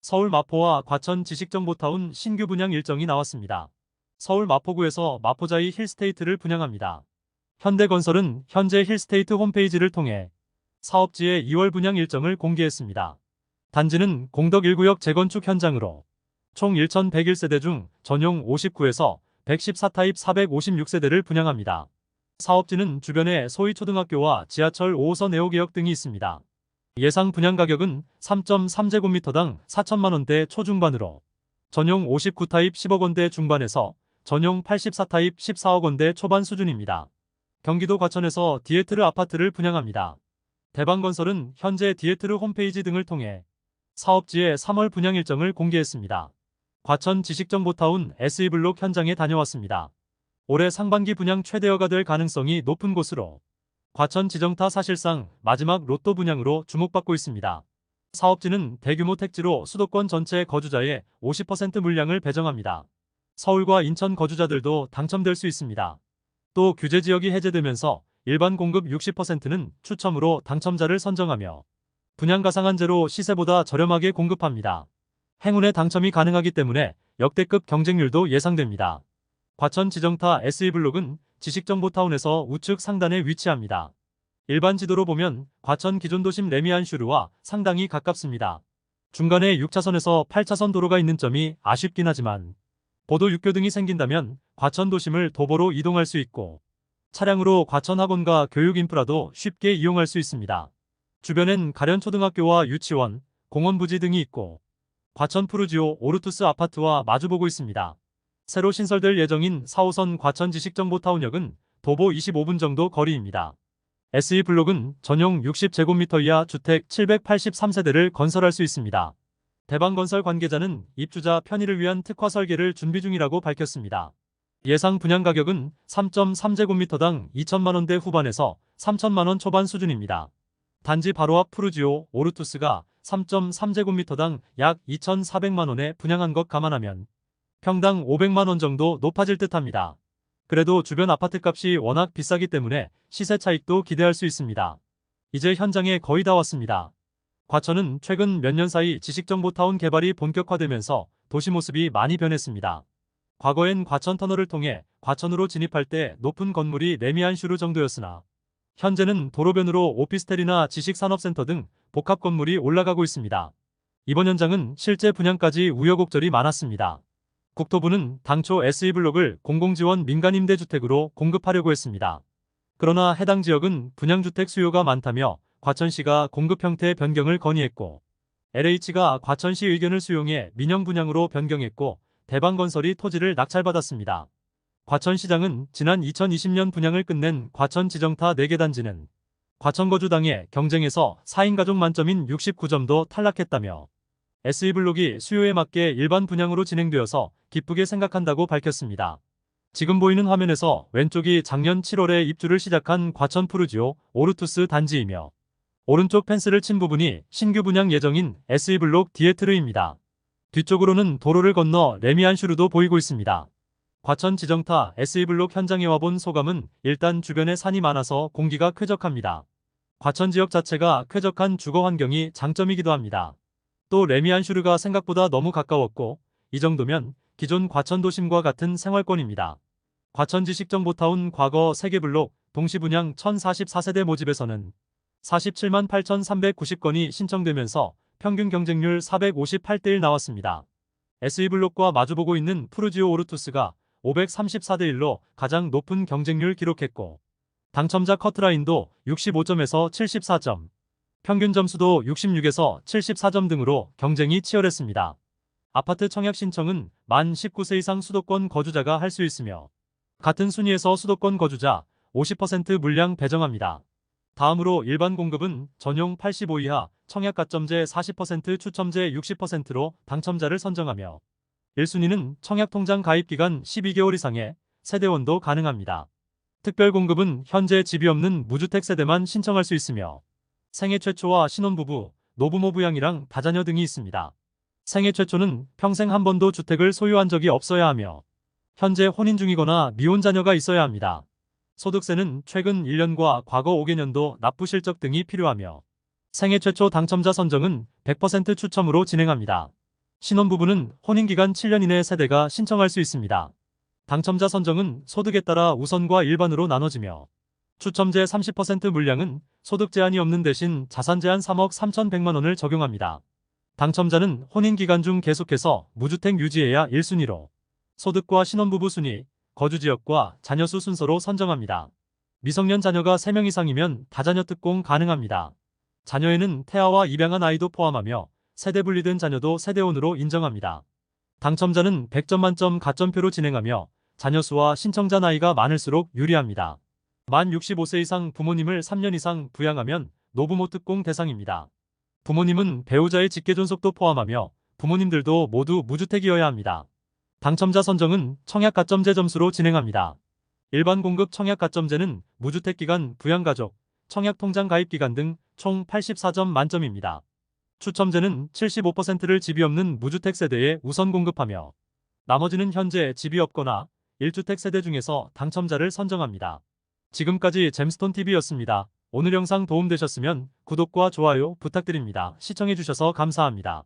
서울 마포와 과천 지식정보타운 신규 분양 일정이 나왔습니다. 서울 마포구에서 마포자이 힐스테이트를 분양합니다. 현대건설은 현재 힐스테이트 홈페이지를 통해 사업지의 2월 분양 일정을 공개했습니다. 단지는 공덕 1구역 재건축 현장으로 총 1101세대 중 전용 59에서 114타입 456세대를 분양합니다. 사업지는 주변에 소위초등학교와 지하철 5호선 애호개역 등이 있습니다. 예상 분양 가격은 3.3제곱미터당 4천만원대 초중반으로 전용 59타입 10억원대 중반에서 전용 84타입 14억원대 초반 수준입니다. 경기도 과천에서 디에트르 아파트를 분양합니다. 대방건설은 현재 디에트르 홈페이지 등을 통해 사업지의 3월 분양 일정을 공개했습니다. 과천 지식정보타운 SE블록 현장에 다녀왔습니다. 올해 상반기 분양 최대여가 될 가능성이 높은 곳으로 과천 지정타 사실상 마지막 로또 분양으로 주목받고 있습니다. 사업지는 대규모 택지로 수도권 전체 거주자의 50% 물량을 배정합니다. 서울과 인천 거주자들도 당첨될 수 있습니다. 또 규제지역이 해제되면서 일반 공급 60%는 추첨으로 당첨자를 선정하며 분양 가상한제로 시세보다 저렴하게 공급합니다. 행운의 당첨이 가능하기 때문에 역대급 경쟁률도 예상됩니다. 과천 지정타 SE블록은 지식정보타운에서 우측 상단에 위치합니다. 일반 지도로 보면 과천 기존 도심 레미안슈르와 상당히 가깝습니다. 중간에 6차선에서 8차선 도로가 있는 점이 아쉽긴 하지만 보도 육교 등이 생긴다면 과천 도심을 도보로 이동할 수 있고 차량으로 과천 학원과 교육 인프라도 쉽게 이용할 수 있습니다. 주변엔 가련초등학교와 유치원, 공원 부지 등이 있고 과천 푸르지오 오르투스 아파트와 마주보고 있습니다. 새로 신설될 예정인 4호선 과천 지식정보타운역은 도보 25분 정도 거리입니다. SE블록은 전용 60제곱미터 이하 주택 783세대를 건설할 수 있습니다. 대방건설 관계자는 입주자 편의를 위한 특화 설계를 준비 중이라고 밝혔습니다. 예상 분양 가격은 3.3제곱미터당 2천만원대 후반에서 3천만원 초반 수준입니다. 단지 바로 앞 푸르지오 오르투스가 3.3제곱미터당 약 2,400만원에 분양한 것 감안하면 평당 500만원 정도 높아질 듯합니다. 그래도 주변 아파트값이 워낙 비싸기 때문에 시세 차익도 기대할 수 있습니다. 이제 현장에 거의 다 왔습니다. 과천은 최근 몇 년 사이 지식정보타운 개발이 본격화되면서 도시 모습이 많이 변했습니다. 과거엔 과천터널을 통해 과천으로 진입할 때 높은 건물이 레미안슈르 정도였으나 현재는 도로변으로 오피스텔이나 지식산업센터 등 복합 건물이 올라가고 있습니다. 이번 현장은 실제 분양까지 우여곡절이 많았습니다. 국토부는 당초 SE블록을 공공지원 민간임대주택으로 공급하려고 했습니다. 그러나 해당 지역은 분양주택 수요가 많다며 과천시가 공급 형태 변경을 건의했고 LH가 과천시 의견을 수용해 민영 분양으로 변경했고 대방건설이 토지를 낙찰받았습니다. 과천시장은 지난 2020년 분양을 끝낸 과천 지정타 4개 단지는 과천거주당의 경쟁에서 4인 가족 만점인 69점도 탈락했다며 SE블록이 수요에 맞게 일반 분양으로 진행되어서 기쁘게 생각한다고 밝혔습니다. 지금 보이는 화면에서 왼쪽이 작년 7월에 입주를 시작한 과천 푸르지오 오르투스 단지이며 오른쪽 펜스를 친 부분이 신규 분양 예정인 SE블록 디에트르입니다. 뒤쪽으로는 도로를 건너 레미안슈르도 보이고 있습니다. 과천 지정타 SE블록 현장에 와본 소감은 일단 주변에 산이 많아서 공기가 쾌적합니다. 과천 지역 자체가 쾌적한 주거 환경이 장점이기도 합니다. 또 레미안슈르가 생각보다 너무 가까웠고 이 정도면 기존 과천 도심과 같은 생활권입니다. 과천 지식정보타운 과거 세개블록 동시분양 1044세대 모집에서는 47만 8,390건이 신청되면서 평균 경쟁률 458대1 나왔습니다. SE블록과 마주보고 있는 푸르지오 오르투스가 534대1로 가장 높은 경쟁률 기록했고 당첨자 커트라인도 65점에서 74점, 평균 점수도 66에서 74점 등으로 경쟁이 치열했습니다. 아파트 청약 신청은 만 19세 이상 수도권 거주자가 할 수 있으며 같은 순위에서 수도권 거주자 50% 물량 배정합니다. 다음으로 일반 공급은 전용 85 이하, 청약 가점제 40%, 추첨제 60%로 당첨자를 선정하며 1순위는 청약통장 가입기간 12개월 이상의 세대원도 가능합니다. 특별 공급은 현재 집이 없는 무주택 세대만 신청할 수 있으며 생애 최초와 신혼부부, 노부모 부양이랑 다자녀 등이 있습니다. 생애 최초는 평생 한 번도 주택을 소유한 적이 없어야 하며 현재 혼인 중이거나 미혼 자녀가 있어야 합니다. 소득세는 최근 1년과 과거 5개년도 납부 실적 등이 필요하며 생애 최초 당첨자 선정은 100% 추첨으로 진행합니다. 신혼부부는 혼인기간 7년 이내 세대가 신청할 수 있습니다. 당첨자 선정은 소득에 따라 우선과 일반으로 나눠지며 추첨제 30% 물량은 소득 제한이 없는 대신 자산 제한 3억 3,100만 원을 적용합니다. 당첨자는 혼인기간 중 계속해서 무주택 유지해야 1순위로 소득과 신혼부부 순위, 거주지역과 자녀수 순서로 선정합니다. 미성년 자녀가 3명 이상이면 다자녀 특공 가능합니다. 자녀에는 태아와 입양한 아이도 포함하며 세대 분리된 자녀도 세대원으로 인정합니다. 당첨자는 100점 만점 가점표로 진행하며 자녀 수와 신청자 나이가 많을수록 유리합니다. 만 65세 이상 부모님을 3년 이상 부양하면 노부모 특공 대상입니다. 부모님은 배우자의 직계존속도 포함하며 부모님들도 모두 무주택이어야 합니다. 당첨자 선정은 청약가점제 점수로 진행합니다. 일반 공급 청약가점제는 무주택기간, 부양가족, 청약통장 가입기간 등 총 84점 만점입니다. 추첨제는 75%를 집이 없는 무주택 세대에 우선 공급하며 나머지는 현재 집이 없거나 1주택 세대 중에서 당첨자를 선정합니다. 지금까지 잼스톤TV였습니다. 오늘 영상 도움되셨으면 구독과 좋아요 부탁드립니다. 시청해주셔서 감사합니다.